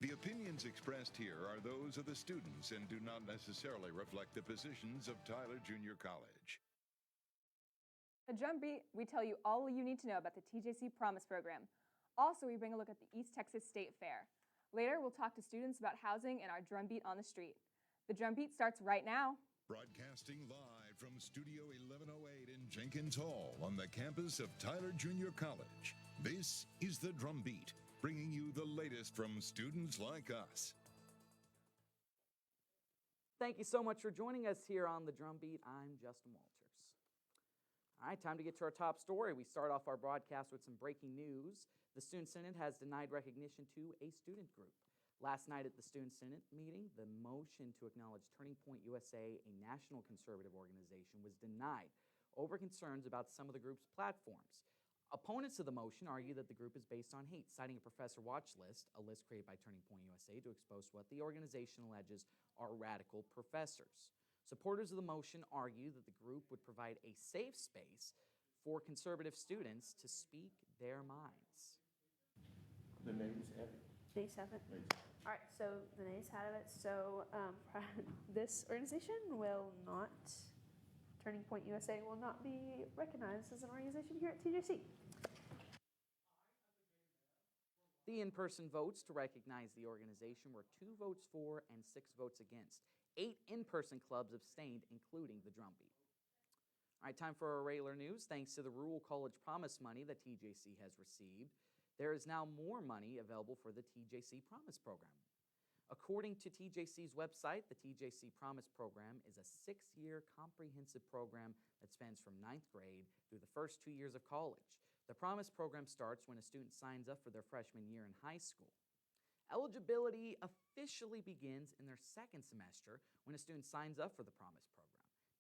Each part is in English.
The opinions expressed here are those of the students and do not necessarily reflect the positions of Tyler Junior College. At Drum Beat, we tell you all you need to know about the TJC Promise program. Also, we bring a look at the East Texas State Fair. Later, we'll talk to students about housing and our Drum Beat on the street. The Drum Beat starts right now. Broadcasting live from Studio 1108 in Jenkins Hall on the campus of Tyler Junior College. This is the Drum Beat, bringing you the latest from students like us. Thank you so much for joining us here on the Drum Beat. I'm Justin Walters. All right, time to get to our top story. We start off our broadcast with some breaking news. The Student Senate has denied recognition to a student group. Last night at the Student Senate meeting, the motion to acknowledge Turning Point USA, a national conservative organization, was denied over concerns about some of the group's platforms. Opponents of the motion argue that the group is based on hate, citing a professor watch list, a list created by Turning Point USA to expose what the organization alleges are radical professors. Supporters of the motion argue that the group would provide a safe space for conservative students to speak their minds. The names have it. Nays have it. All right, so the nays have it. So this organization will not, Turning Point USA will not be recognized as an organization here at TJC. The in-person votes to recognize the organization were 2 votes for and 6 votes against. 8 in-person clubs abstained, including the Drum Beat. All right, time for our regular news. Thanks to the Rural College Promise money that TJC has received, there is now more money available for the TJC Promise program. According to TJC's website, the TJC Promise program is a 6-year comprehensive program that spans from 9th grade through the first 2 years of college. The Promise program starts when a student signs up for their freshman year in high school. Eligibility officially begins in their 2nd semester when a student signs up for the Promise program.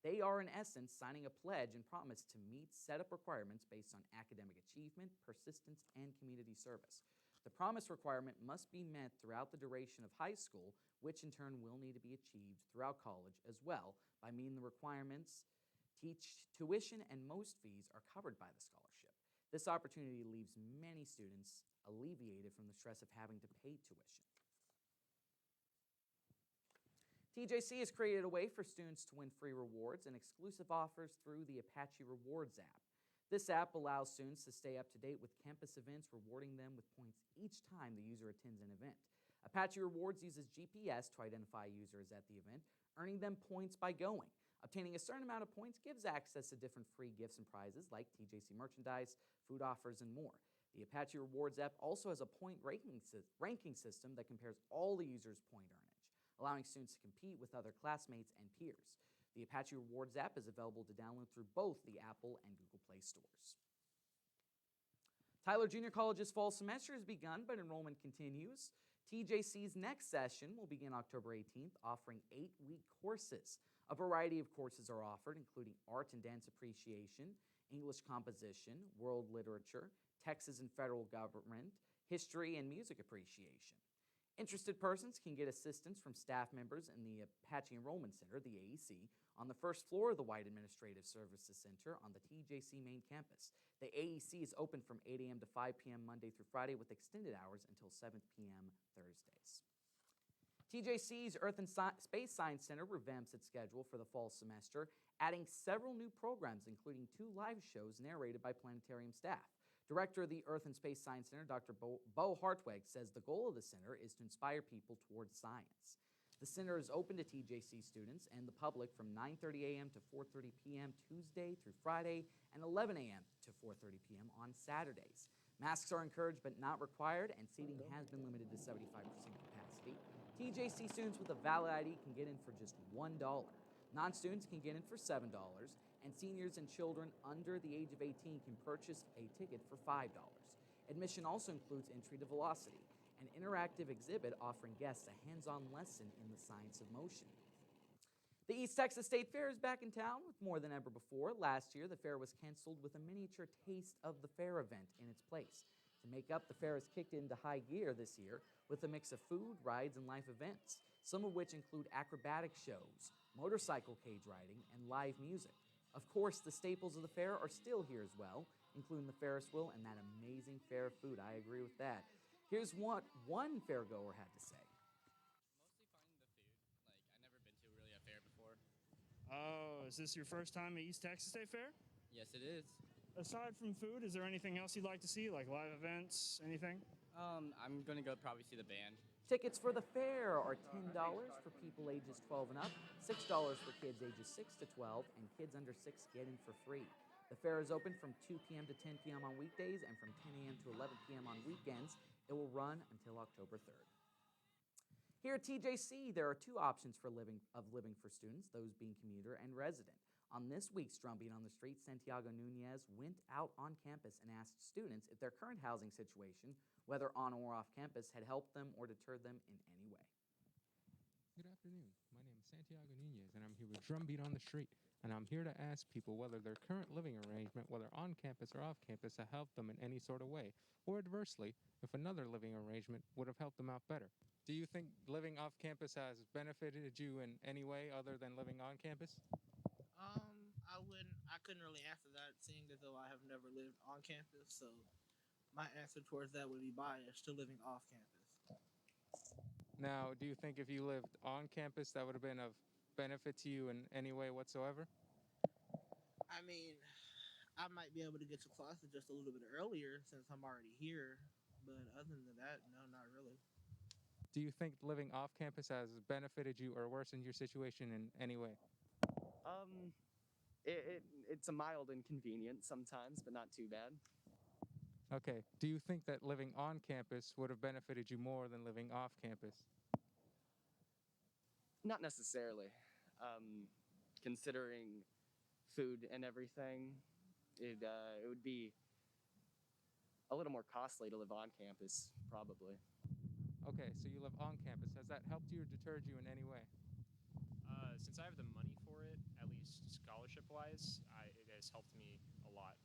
They are, in essence, signing a pledge and promise to meet set-up requirements based on academic achievement, persistence, and community service. The Promise requirement must be met throughout the duration of high school, which in turn will need to be achieved throughout college as well by meeting the requirements. Tuition and most fees are covered by the scholarship. This opportunity leaves many students alleviated from the stress of having to pay tuition. TJC has created a way for students to win free rewards and exclusive offers through the Apache Rewards app. This app allows students to stay up to date with campus events, rewarding them with points each time the user attends an event. Apache Rewards uses GPS to identify users at the event, earning them points by going. Obtaining a certain amount of points gives access to different free gifts and prizes like TJC merchandise, food offers, and more. The Apache Rewards app also has a point ranking system that compares all the users' point earnings, allowing students to compete with other classmates and peers. The Apache Rewards app is available to download through both the Apple and Google Play stores. Tyler Junior College's fall semester has begun, but enrollment continues. TJC's next session will begin October 18th, offering 8-week courses. A variety of courses are offered, including art and dance appreciation, English composition, world literature, Texas and federal government, history, and music appreciation. Interested persons can get assistance from staff members in the Apache Enrollment Center, the AEC, on the first floor of the White Administrative Services Center on the TJC main campus. The AEC is open from 8 a.m. to 5 p.m. Monday through Friday with extended hours until 7 p.m. Thursdays. TJC's Earth and Space Science Center revamps its schedule for the fall semester, adding several new programs, including 2 live shows narrated by planetarium staff. Director of the Earth and Space Science Center, Dr. Bo Hartweg, says the goal of the center is to inspire people towards science. The center is open to TJC students and the public from 9:30 a.m. to 4:30 p.m. Tuesday through Friday and 11 a.m. to 4:30 p.m. on Saturdays. Masks are encouraged but not required, and seating has been limited to 75% capacity. TJC students with a valid ID can get in for just $1. Non-students can get in for $7, and seniors and children under the age of 18 can purchase a ticket for $5. Admission also includes entry to Velocity, an interactive exhibit offering guests a hands-on lesson in the science of motion. The East Texas State Fair is back in town with more than ever before. Last year, the fair was canceled with a miniature taste of the fair event in its place. To make up, the fair has kicked into high gear this year with a mix of food, rides, and life events, some of which include acrobatic shows, motorcycle cage riding, and live music. Of course, the staples of the fair are still here as well, including the Ferris wheel and that amazing fair food. I agree with that. Here's what one fairgoer had to say. Mostly finding the food. Like, I've never been to really a fair before. Oh, is this your first time at East Texas State Fair? Yes, it is. Aside from food, is there anything else you'd like to see, like live events, anything? I'm gonna go probably see the band. Tickets for the fair are $10 for people ages 12 and up, $6 for kids ages 6 to 12, and kids under 6 get in for free. The fair is open from 2 p.m. to 10 p.m. on weekdays and from 10 a.m. to 11 p.m. on weekends. It will run until October 3rd. Here at TJC, there are two options for living for students, those being commuter and resident. On this week's Drumbeat on the Street, Santiago Nunez went out on campus and asked students if their current housing situation, whether on or off campus, had helped them or deterred them in any way. Good afternoon. My name is Santiago Nunez, and I'm here with Drumbeat on the Street. And I'm here to ask people whether their current living arrangement, whether on campus or off campus, has helped them in any sort of way. Or adversely, if another living arrangement would have helped them out better. Do you think living off campus has benefited you in any way other than living on campus? I couldn't really answer that, seeing as though I have never lived on campus. So my answer towards that would be biased to living off campus. Now, do you think if you lived on campus, that would have been of benefit to you in any way whatsoever? I mean, I might be able to get to classes just a little bit earlier since I'm already here. But other than that, no, not really. Do you think living off campus has benefited you or worsened your situation in any way? It's a mild inconvenience sometimes, but not too bad. Okay. Do you think that living on campus would have benefited you more than living off campus? Not necessarily. Considering food and everything, it would be a little more costly to live on campus, probably. Okay, so you live on campus. Has that helped you or deterred you in any way? Since I have the money for it, at least scholarship-wise, it has helped me a lot.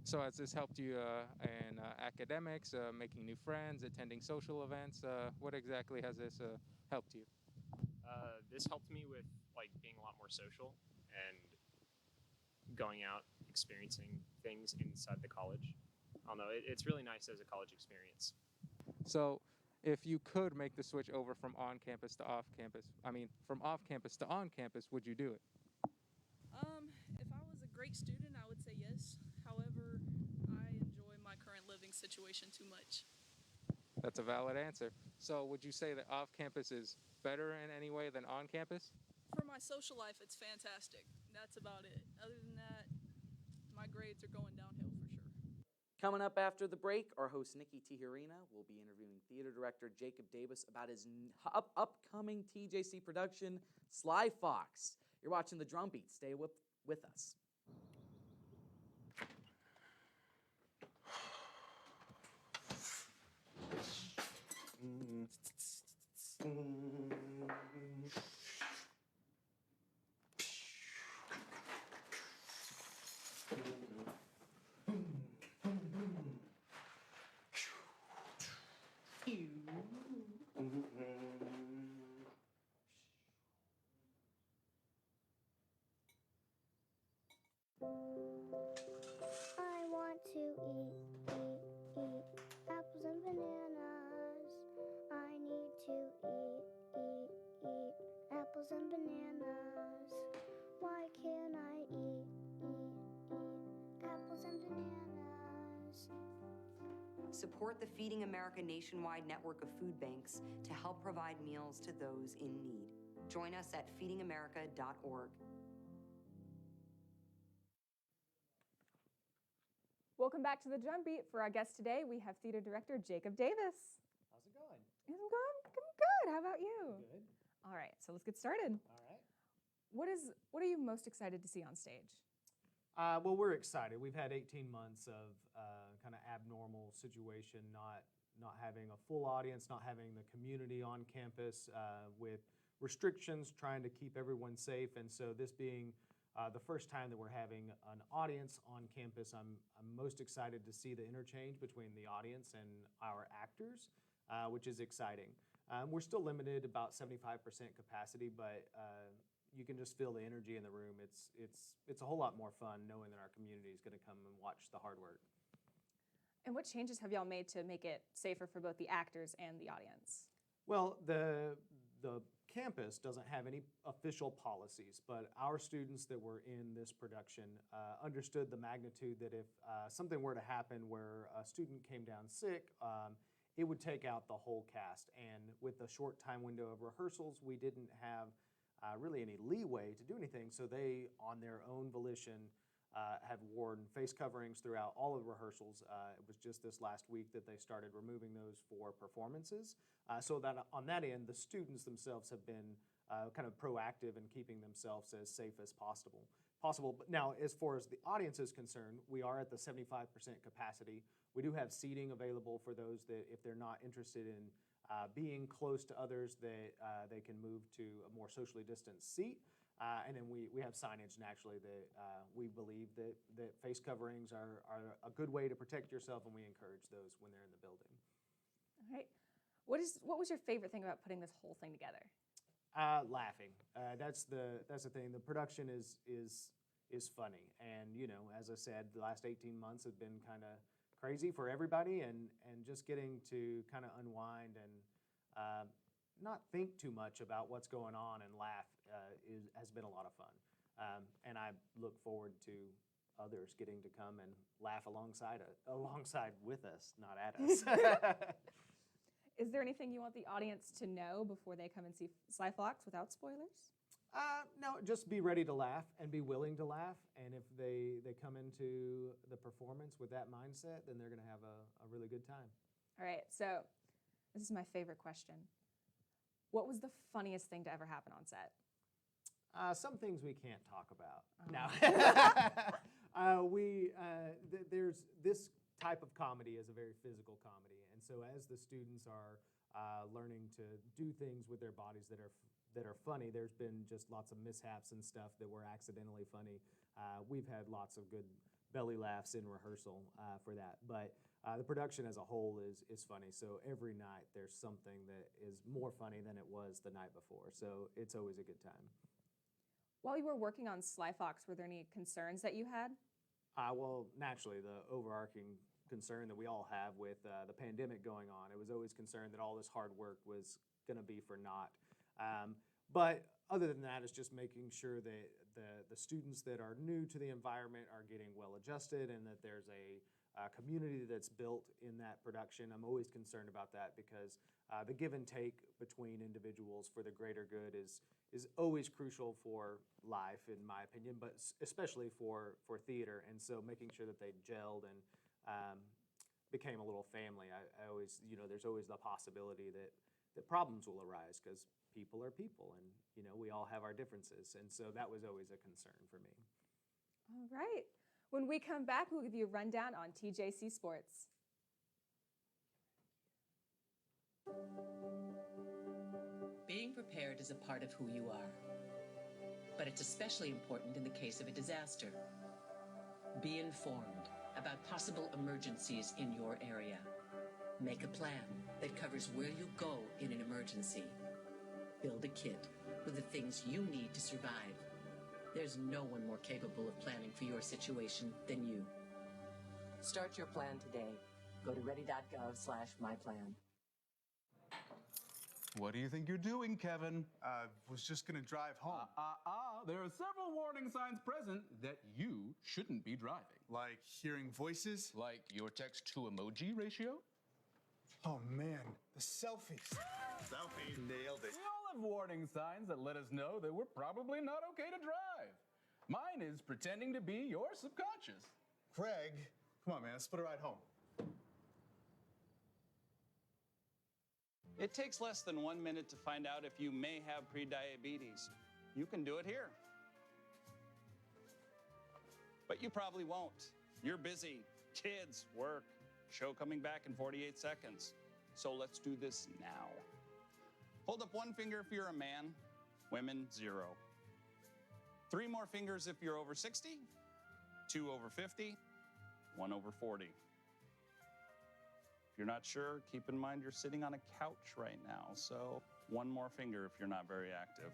So has this helped you in academics, making new friends, attending social events? What exactly has this helped you? This helped me with like being a lot more social and going out, experiencing things inside the college. I don't know, it's really nice as a college experience. So if you could make the switch over from on campus to off campus, from off campus to on campus, would you do it? If I was a great student, I would say yes. However, I enjoy my current living situation too much. That's a valid answer. So would you say that off campus is better in any way than on campus? For my social life, it's fantastic. That's about it. Other than that, my grades are going downhill for sure. Coming up after the break, our host Nikki Tijerina will be interviewing theater director Jacob Davis about his upcoming TJC production, Sly Fox. You're watching the Drumbeat. Stay with us. I want to eat apples and bananas. I need to eat apples and bananas. Why can't I eat apples and bananas? Support the Feeding America nationwide network of food banks to help provide meals to those in need. Join us at feedingamerica.org. Welcome back to the Drumbeat. For our guest today, we have theater director Jacob Davis. How's it going? I'm good. How about you? Good. All right, so let's get started. All right. What are you most excited to see on stage? Well, we're excited. We've had 18 months of kind of abnormal situation, not having a full audience, not having the community on campus, with restrictions, trying to keep everyone safe. And so this being the first time that we're having an audience on campus, I'm most excited to see the interchange between the audience and our actors, which is exciting. We're still limited about 75% capacity, but you can just feel the energy in the room. It's a whole lot more fun knowing that our community is going to come and watch the hard work. And what changes have y'all made to make it safer for both the actors and the audience? Well, the campus doesn't have any official policies, but our students that were in this production understood the magnitude that if something were to happen where a student came down sick, it would take out the whole cast. And with the short time window of rehearsals, we didn't have really any leeway to do anything. So they, on their own volition, have worn face coverings throughout all of the rehearsals. It was just this last week that they started removing those for performances. So that on that end, the students themselves have been kind of proactive in keeping themselves as safe as possible. But now, as far as the audience is concerned, we are at the 75% capacity. We do have seating available for those that, if they're not interested in being close to others, that they can move to a more socially distanced seat. And then we have signage naturally that we believe that face coverings are a good way to protect yourself, and we encourage those when they're in the building. All right. What was your favorite thing about putting this whole thing together? Laughing. That's the thing. The production is funny, and as I said, the last 18 months have been kind of crazy for everybody, and just getting to kind of unwind and not think too much about what's going on and laugh has been a lot of fun. And I look forward to others getting to come and laugh alongside with us, not at us. Is there anything you want the audience to know before they come and see Sly Fox without spoilers? No, just be ready to laugh and be willing to laugh. And if they come into the performance with that mindset, then they're going to have a really good time. All right, so this is my favorite question. What was the funniest thing to ever happen on set? Some things we can't talk about. Oh. No. There's this type of comedy is a very physical comedy. And so as the students are learning to do things with their bodies that are funny, there's been just lots of mishaps and stuff that were accidentally funny. We've had lots of good belly laughs in rehearsal for that. But the production as a whole is funny. So every night there's something that is more funny than it was the night before. So it's always a good time. While you were working on Sly Fox, were there any concerns that you had? Well, naturally, the overarching concern that we all have with the pandemic going on, it was always concerned that all this hard work was going to be for naught. But other than that, it's just making sure that the students that are new to the environment are getting well adjusted, and that there's a community that's built in that production. I'm always concerned about that because the give and take between individuals for the greater good is always crucial for life, in my opinion, but especially for theater. And so making sure that they gelled and became a little family. I always, there's always the possibility that problems will arise because people are people, and we all have our differences. And so that was always a concern for me. All right. When we come back, we'll give you a rundown on TJC sports. Being prepared is a part of who you are, but it's especially important in the case of a disaster. Be informed about possible emergencies in your area. Make a plan that covers where you'll go in an emergency. Build a kit with the things you need to survive. There's no one more capable of planning for your situation than you. Start your plan today. Go to ready.gov/myplan. What do you think you're doing, Kevin? Was just gonna drive home. There are several warning signs present that you shouldn't be driving. Like hearing voices? Like your text-to-emoji ratio? Oh man, the selfies. Selfies. Nailed it. We all have warning signs that let us know that we're probably not okay to drive. Mine is pretending to be your subconscious. Craig, come on man, let's split a ride home. It takes less than 1 minute to find out if you may have prediabetes. You can do it here. But you probably won't. You're busy. Kids, work, show coming back in 48 seconds. So let's do this now. Hold up one finger if you're a man, women, 0. 3 more fingers if you're over 60, 2 over 50, 1 over 40. If you're not sure, keep in mind you're sitting on a couch right now, so 1 more finger if you're not very active.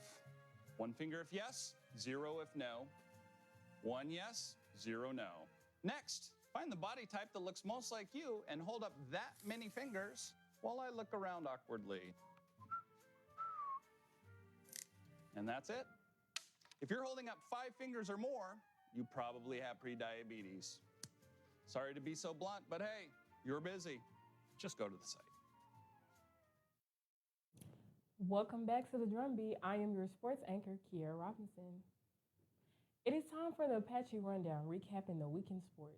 1 finger if yes, 0 if no. 1 yes, 0 no. Next, Find the body type that looks most like you and hold up that many fingers while I look around awkwardly. And that's it. If you're holding up 5 fingers or more, you probably have prediabetes. Sorry to be so blunt, but hey, you're busy. Just go to the site. Welcome back to the Drumbeat. I am your sports anchor, Kiera Robinson. It is time for the Apache Rundown, recapping the weekend sports.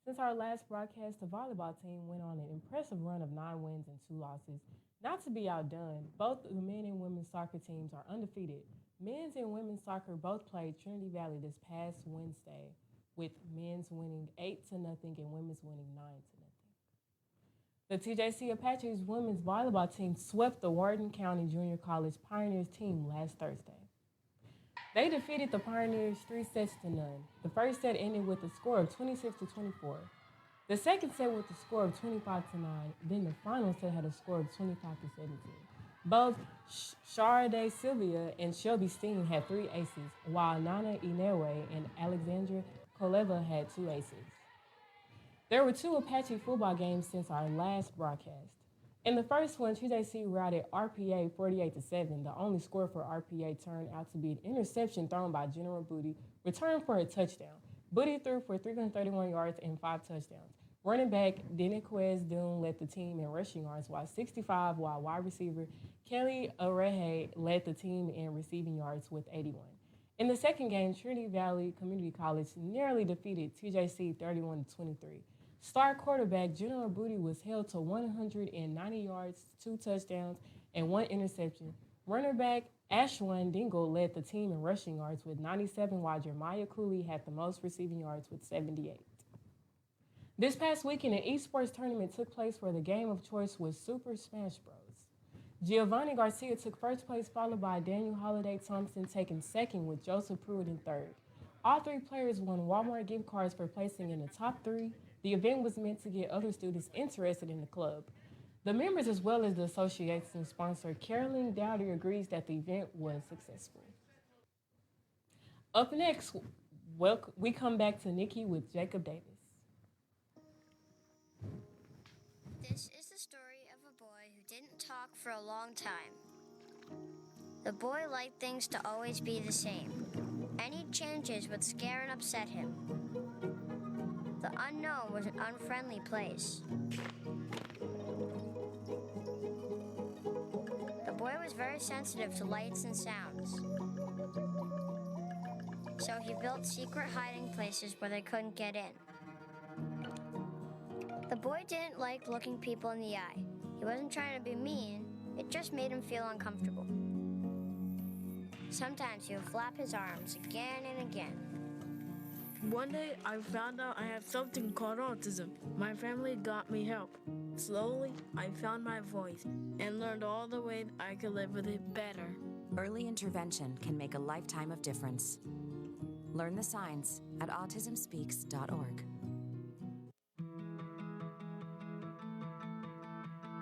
Since our last broadcast, the volleyball team went on an impressive run of 9 wins and 2 losses. Not to be outdone, both the men and women's soccer teams are undefeated. Men's and women's soccer both played Trinity Valley this past Wednesday, with men's winning 8-0 and women's winning 9-0. The TJC Apaches women's volleyball team swept the Wharton County Junior College Pioneers team last Thursday. They defeated the Pioneers 3-0. The first set ended with a score of 26-24. The second set with a score of 25-9. Then the final set had a score of 25-17. Both Sharade Sylvia and Shelby Steen had 3 aces, while Nana Inewe and Alexandra Koleva had 2 aces. There were 2 Apache football games since our last broadcast. In the first one, TJC routed RPA 48-7. The only score for RPA turned out to be an interception thrown by General Booty, returned for a touchdown. Booty threw for 331 yards and 5 touchdowns. Running back Deniquez Doon led the team in rushing yards, while 65, while wide receiver Kelly Oreje led the team in receiving yards with 81. In the second game, Trinity Valley Community College narrowly defeated TJC 31-23. Star quarterback General Booty was held to 190 yards, 2 touchdowns, and 1 interception. Running back Ashwan Dingle led the team in rushing yards with 97, while Jeremiah Cooley had the most receiving yards with 78. This past weekend, an esports tournament took place where the game of choice was Super Smash Bros. Giovanni Garcia took first place, followed by Daniel Holiday Thompson taking second, with Joseph Pruitt in third. All 3 players won Walmart gift cards for placing in the top 3. The event was meant to get other students interested in the club. The members, as well as the association sponsor, Carolyn Dowdy, agrees that the event was successful. Up next, we come back to Nikki with Jacob Davis. This is the story of a boy who didn't talk for a long time. The boy liked things to always be the same. Any changes would scare and upset him. The unknown was an unfriendly place. The boy was very sensitive to lights and sounds. So he built secret hiding places where they couldn't get in. The boy didn't like looking people in the eye. He wasn't trying to be mean, it just made him feel uncomfortable. Sometimes he would flap his arms again and again. One day, I found out I have something called autism. My family got me help. Slowly, I found my voice and learned all the ways I could live with it better. Early intervention can make a lifetime of difference. Learn the signs at autismspeaks.org.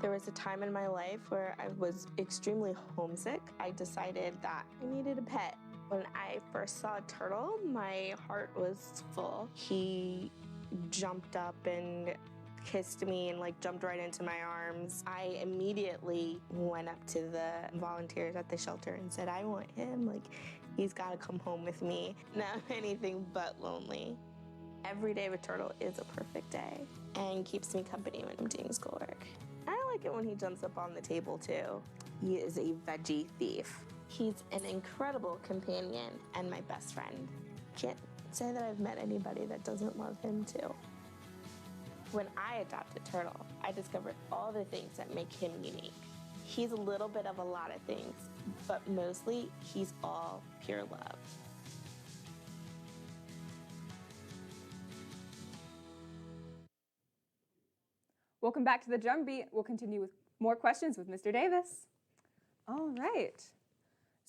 There was a time in my life where I was extremely homesick. I decided that I needed a pet. When I first saw a turtle, my heart was full. He jumped up and kissed me and jumped right into my arms. I immediately went up to the volunteers at the shelter and said, I want him. He's got to come home with me. Now anything but lonely. Every day with Turtle is a perfect day and keeps me company when I'm doing schoolwork. I like it when he jumps up on the table too. He is a veggie thief. He's an incredible companion and my best friend. Can't say that I've met anybody that doesn't love him too. When I adopted Turtle, I discovered all the things that make him unique. He's a little bit of a lot of things, but mostly he's all pure love. Welcome back to the Drum Beat. We'll continue with more questions with Mr. Davis. All right.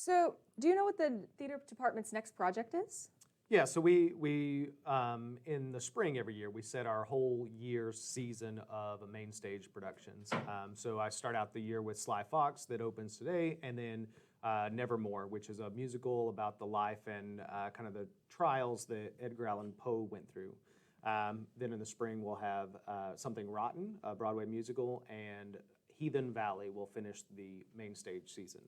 So, do you know what the theater department's next project is? Yeah, so we in the spring every year, we set our whole year's season of main stage productions. So I start out the year with Sly Fox that opens today, and then Nevermore, which is a musical about the life and kind of the trials that Edgar Allan Poe went through. Then in the spring, we'll have Something Rotten, a Broadway musical, and Heathen Valley will finish the main stage season.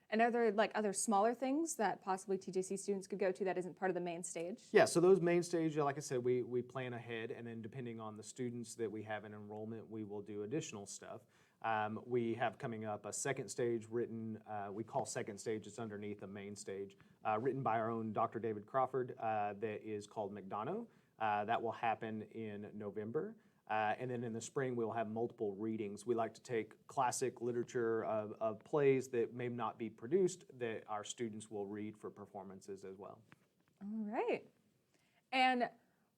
And are there like other smaller things that possibly TJC students could go to that isn't part of the main stage? Yeah, so those main stage, like I said, we plan ahead, and then depending on the students that we have in enrollment, we will do additional stuff. We have coming up a second stage written, we call second stage, it's underneath the main stage, written by our own Dr. David Crawford, that is called McDonough. That will happen in November. And then in the spring, we'll have multiple readings. We like to take classic literature of plays that may not be produced that our students will read for performances as well. All right. And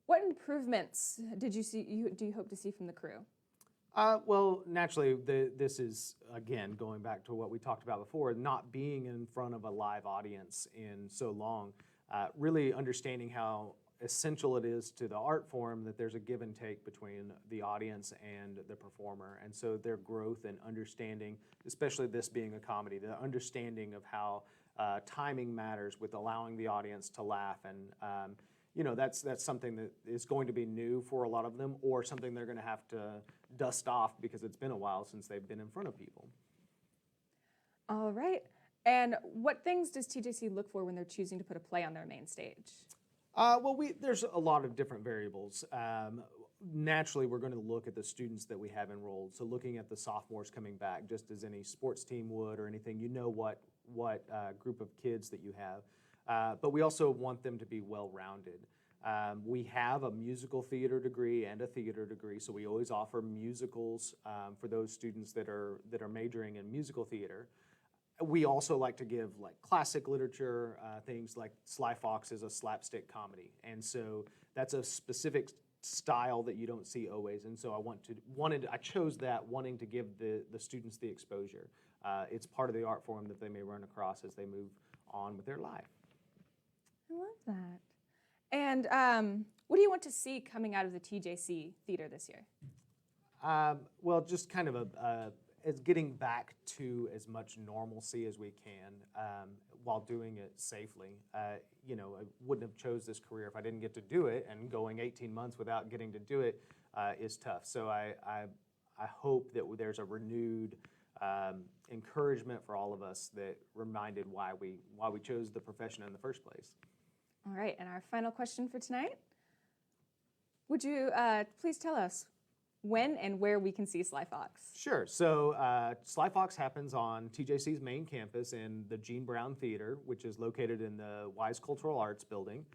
what improvements do you hope to see from the crew? Well, naturally, this is, again, going back to what we talked about before, not being in front of a live audience in so long, really understanding how essential it is to the art form that there's a give and take between the audience and the performer. And so their growth and understanding, especially this being a comedy, the understanding of how timing matters with allowing the audience to laugh. And, you know, that's something that is going to be new for a lot of them, or something they're going to have to dust off because it's been a while since they've been in front of people. All right. And what things does TJC look for when they're choosing to put a play on their main stage? Well, there's a lot of different variables. Naturally, we're going to look at the students that we have enrolled. So looking at the sophomores coming back, just as any sports team would or anything, you know what group of kids that you have. But we also want them to be well-rounded. We have a musical theater degree and a theater degree, so we always offer musicals for those students that are majoring in musical theater. We also like to give like classic literature, things like Sly Fox is a slapstick comedy. And so that's a specific style that you don't see always. And so I chose that wanting to give the students the exposure. It's part of the art form that they may run across as they move on with their life. I love that. And what do you want to see coming out of the TJC theater this year? Well, just kind of it's getting back to as much normalcy as we can while doing it safely. You know, I wouldn't have chose this career if I didn't get to do it, and going 18 months without getting to do it is tough. So I hope that there's a renewed encouragement for all of us that reminded why we chose the profession in the first place. All right, and our final question for tonight. Would you please tell us when and where we can see Sly Fox? Sure. So Sly Fox happens on TJC's main campus in the Gene Brown Theater, which is located in the Wise Cultural Arts Building.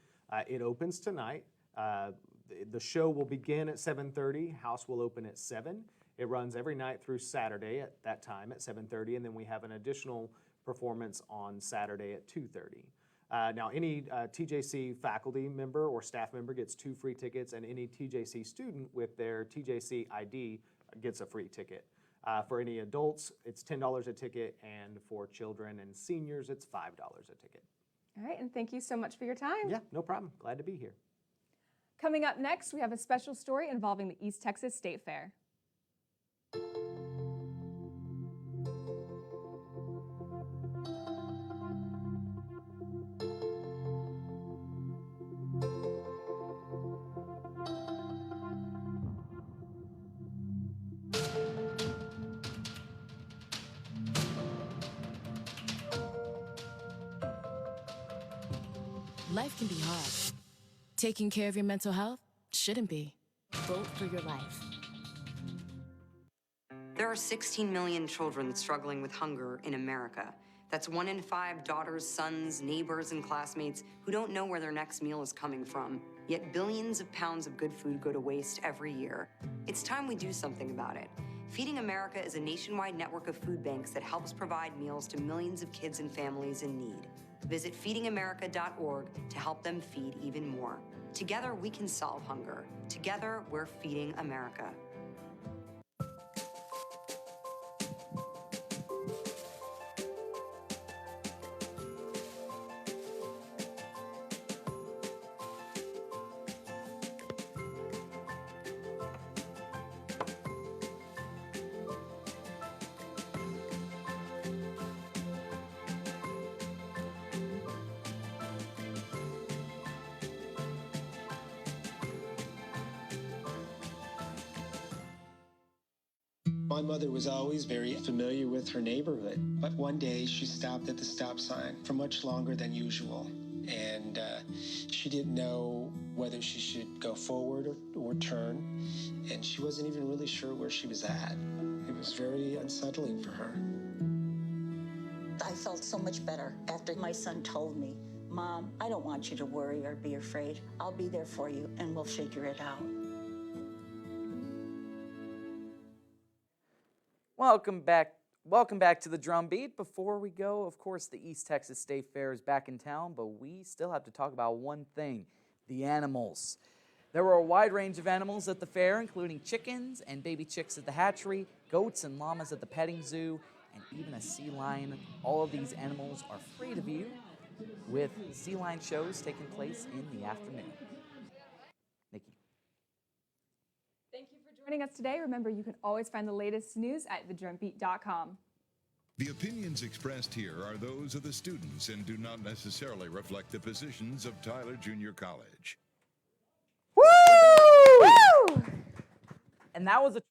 It opens tonight. The show will begin at 7:30. House will open at 7. It runs every night through Saturday at that time at 7:30, and then we have an additional performance on Saturday at 2:30. Now, any TJC faculty member or staff member gets 2 free tickets, and any TJC student with their TJC ID gets a free ticket. For any adults, it's $10 a ticket, and for children and seniors, it's $5 a ticket. All right, and thank you so much for your time. Yeah, no problem. Glad to be here. Coming up next, we have a special story involving the East Texas State Fair. Life can be hard. Taking care of your mental health shouldn't be. Vote for your life. There are 16 million children struggling with hunger in America. That's 1 in 5 daughters, sons, neighbors, and classmates who don't know where their next meal is coming from. Yet billions of pounds of good food go to waste every year. It's time we do something about it. Feeding America is a nationwide network of food banks that helps provide meals to millions of kids and families in need. Visit feedingamerica.org to help them feed even more. Together, we can solve hunger. Together, we're feeding America. My mother was always very familiar with her neighborhood, but one day she stopped at the stop sign for much longer than usual, and she didn't know whether she should go forward or turn, and she wasn't even really sure where she was at. It was very unsettling for her. I felt so much better after my son told me, Mom, I don't want you to worry or be afraid. I'll be there for you, and we'll figure it out. Welcome back to the Drum Beat. Before we go, of course, the East Texas State Fair is back in town, but we still have to talk about one thing, the animals. There were a wide range of animals at the fair, including chickens and baby chicks at the hatchery, goats and llamas at the petting zoo, and even a sea lion. All of these animals are free to view, with sea lion shows taking place in the afternoon. Nikki. Thank you for joining us today. Remember, you can always find the latest news at thedrumbeat.com. The opinions expressed here are those of the students and do not necessarily reflect the positions of Tyler Junior College. Woo! And that was a